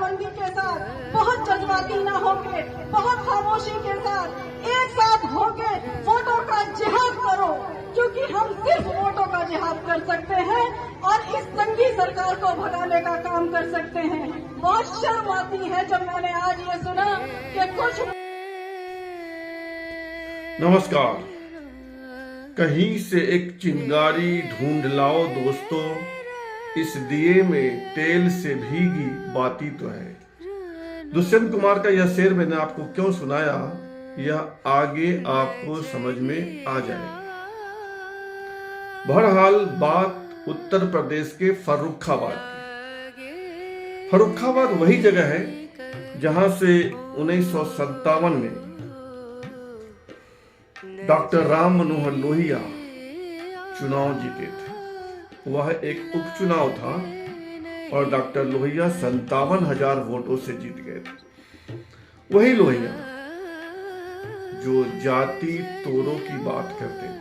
दस्तबंदी के साथ, बहुत जज्बाती ना होके, बहुत खामोशी के साथ एक साथ होके वोटों का जिहाद करो, क्योंकि हम सिर्फ वोटों का जिहाद कर सकते हैं और इस संघी सरकार को भगाने का काम कर सकते हैं। बहुत शर्म आती है जब मैंने आज ये सुना कि कुछ। नमस्कार। कहीं से एक चिंगारी ढूंढ लाओ दोस्तों, इस दिए में तेल से भीगी बाती तो है। दुष्यंत कुमार का यह शेर मैंने आपको क्यों सुनाया, यह आगे आपको समझ में आ जाएगा। बहरहाल बात उत्तर प्रदेश के फर्रुखाबाद की। फर्रुखाबाद वही जगह है जहां से 1957 में डॉक्टर राम मनोहर लोहिया चुनाव जीते थे। वह एक उपचुनाव था और डॉक्टर लोहिया 57,000 वोटों से जीत गए थे। वही लोहिया जो जाति तोड़ों की बात करते थे।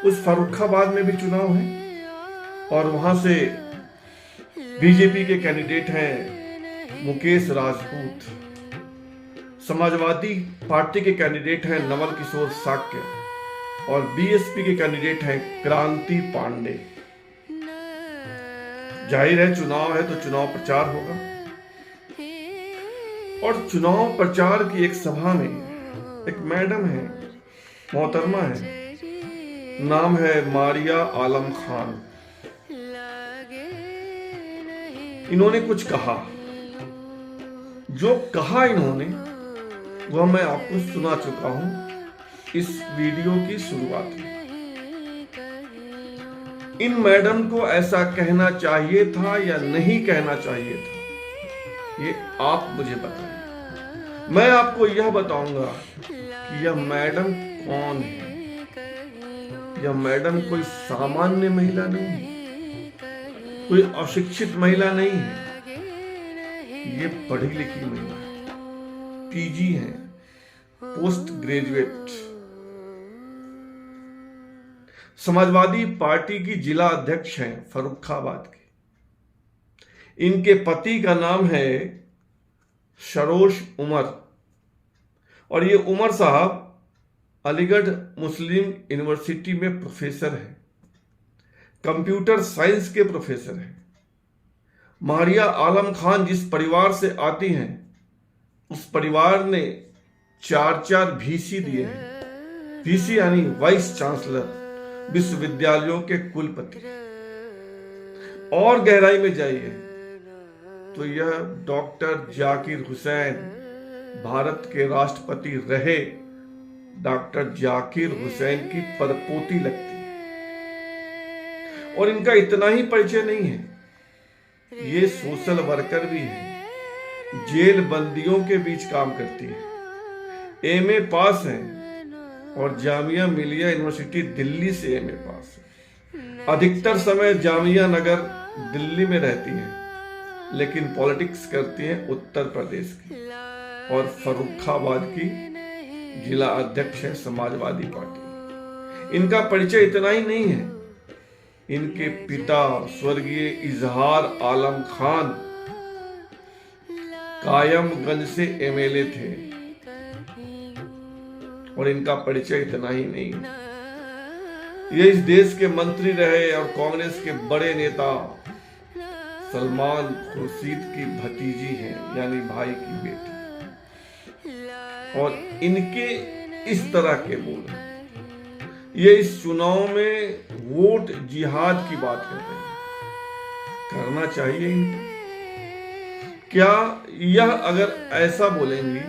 उस फर्रुखाबाद में भी चुनाव है और वहां से बीजेपी के कैंडिडेट हैं मुकेश राजपूत, समाजवादी पार्टी के कैंडिडेट हैं नवल किशोर साक्य और बीएसपी के कैंडिडेट हैं क्रांति पांडे। जाहिर है चुनाव है तो चुनाव प्रचार होगा और चुनाव प्रचार की एक सभा में एक मैडम है, मोहतरमा है, नाम है मारिया आलम खान। इन्होंने कुछ कहा, जो कहा इन्होंने वह मैं आपको सुना चुका हूं इस वीडियो की शुरुआत में। इन मैडम को ऐसा कहना चाहिए था या नहीं कहना चाहिए था, ये आप मुझे बताएं। मैं आपको यह बताऊंगा कि यह मैडम कौन है। यह मैडम कोई सामान्य महिला नहीं है, कोई अशिक्षित महिला नहीं है। ये पढ़ी लिखी महिला है, पीजी है, पोस्ट ग्रेजुएट, समाजवादी पार्टी की जिला अध्यक्ष हैं फर्रुखाबाद की। इनके पति का नाम है सरोश उमर और ये उमर साहब अलीगढ़ मुस्लिम यूनिवर्सिटी में प्रोफेसर हैं, कंप्यूटर साइंस के प्रोफेसर हैं। मारिया आलम खान जिस परिवार से आती हैं उस परिवार ने 4 VC दिए हैं। VC यानी वाइस चांसलर, विश्वविद्यालयों के कुलपति। और गहराई में जाइए तो यह डॉक्टर जाकिर हुसैन, भारत के राष्ट्रपति रहे डॉक्टर जाकिर हुसैन की परपोती लगती है। और इनका इतना ही परिचय नहीं है, ये सोशल वर्कर भी है, जेल बंदियों के बीच काम करती है, MA पास है और जामिया मिलिया यूनिवर्सिटी दिल्ली से MA पास है। अधिकतर समय जामिया नगर दिल्ली में रहती हैं, लेकिन पॉलिटिक्स करती हैं उत्तर प्रदेश की और फर्रुखाबाद की जिला अध्यक्ष है समाजवादी पार्टी। इनका परिचय इतना ही नहीं है, इनके पिता स्वर्गीय इजहार आलम खान कायमगंज से MLA थे और इनका परिचय इतना ही नहीं। ये इस देश के मंत्री रहे और कांग्रेस के बड़े नेता सलमान खुर्शीद की भतीजी हैं, यानी भाई की बेटी। और इनके इस तरह के बोल हैं। ये इस चुनाव में वोट जिहाद की बात कर रहे हैं। करना चाहिए इनको। क्या यह अगर ऐसा बोलेंगी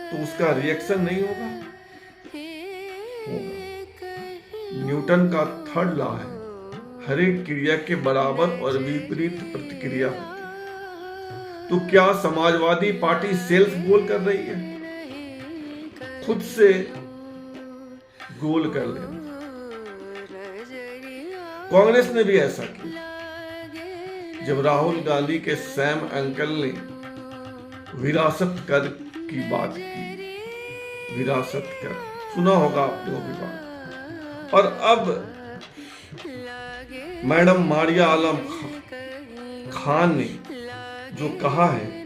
तो उसका रिएक्शन नहीं होगा? न्यूटन का 3rd लॉ है, हर एक क्रिया के बराबर और विपरीत प्रतिक्रिया होती है। तो क्या समाजवादी पार्टी सेल्फ गोल कर रही है? खुद से गोल कर लेना। कांग्रेस ने भी ऐसा किया जब राहुल गांधी के सैम अंकल ने विरासत कर की बात की। विरासत कर सुना होगा आप लोगों की बात। और अब मैडम मारिया आलम खान ने जो कहा है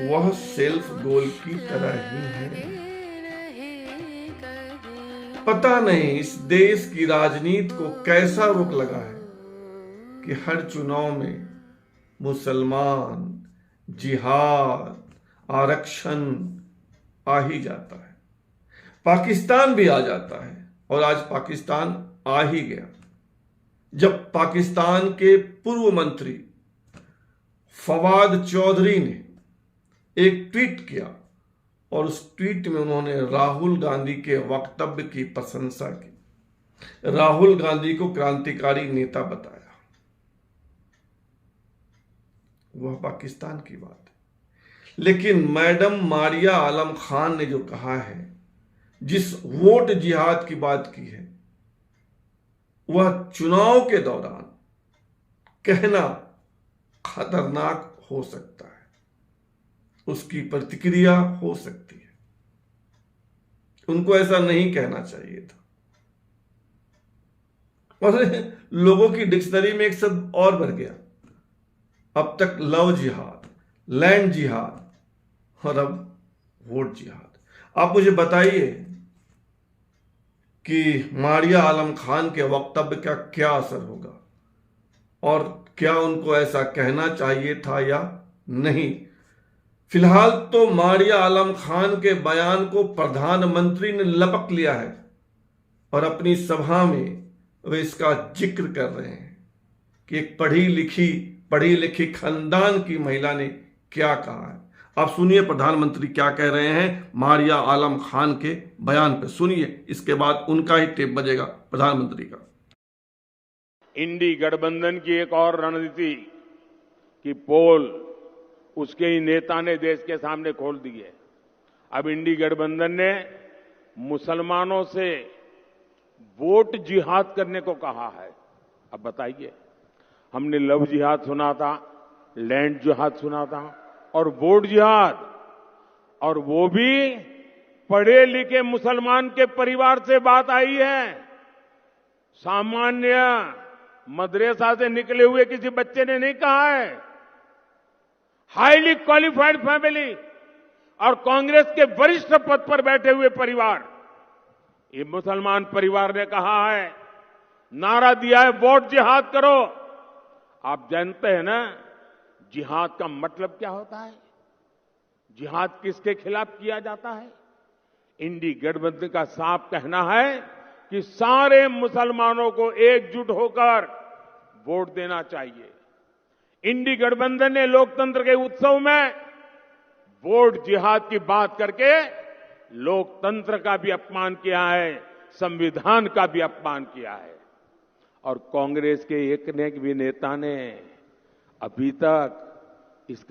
वह सेल्फ गोल की तरह ही है। पता नहीं इस देश की राजनीति को कैसा रोक लगा है कि हर चुनाव में मुसलमान, जिहाद, आरक्षण आ ही जाता है। पाकिस्तान भी आ जाता है और आज पाकिस्तान आ ही गया जब पाकिस्तान के पूर्व मंत्री फवाद चौधरी ने एक ट्वीट किया और उस ट्वीट में उन्होंने राहुल गांधी के वक्तव्य की प्रशंसा की, राहुल गांधी को क्रांतिकारी नेता बताया। वह पाकिस्तान की बात है। लेकिन मैडम मारिया आलम खान ने जो कहा है, जिस वोट जिहाद की बात की है, वह चुनाव के दौरान कहना खतरनाक हो सकता है, उसकी प्रतिक्रिया हो सकती है। उनको ऐसा नहीं कहना चाहिए था। और लोगों की डिक्शनरी में एक शब्द और भर गया। अब तक लव जिहाद, लैंड जिहाद और अब वोट जिहाद। आप मुझे बताइए कि मारिया आलम खान के वक्तव्य का क्या असर होगा और क्या उनको ऐसा कहना चाहिए था या नहीं। फिलहाल तो मारिया आलम खान के बयान को प्रधानमंत्री ने लपक लिया है और अपनी सभा में वे इसका जिक्र कर रहे हैं कि एक पढ़ी लिखी खानदान की महिला ने क्या कहा है। आप सुनिए प्रधानमंत्री क्या कह रहे हैं मारिया आलम खान के बयान पे। सुनिए, इसके बाद उनका ही टेप बजेगा प्रधानमंत्री का। इंडी गठबंधन की एक और रणनीति की पोल उसके ही नेता ने देश के सामने खोल दी है। अब इंडी गठबंधन ने मुसलमानों से वोट जिहाद करने को कहा है। अब बताइए, हमने लव जिहाद सुना था, लैंड जिहाद सुना था और वोट जिहाद, और वो भी पढ़े लिखे मुसलमान के परिवार से बात आई है। सामान्य मदरसा से निकले हुए किसी बच्चे ने नहीं कहा है। हाईली क्वालिफाइड फैमिली और कांग्रेस के वरिष्ठ पद पर बैठे हुए परिवार, ये मुसलमान परिवार ने कहा है, नारा दिया है वोट जिहाद करो। आप जानते हैं ना जिहाद का मतलब क्या होता है, जिहाद किसके खिलाफ किया जाता है। इंडी गठबंधन का साफ कहना है कि सारे मुसलमानों को एकजुट होकर वोट देना चाहिए। इंडी गठबंधन ने लोकतंत्र के उत्सव में वोट जिहाद की बात करके लोकतंत्र का भी अपमान किया है, संविधान का भी अपमान किया है। और कांग्रेस के एक ने भी नेता ने अभी तक इसका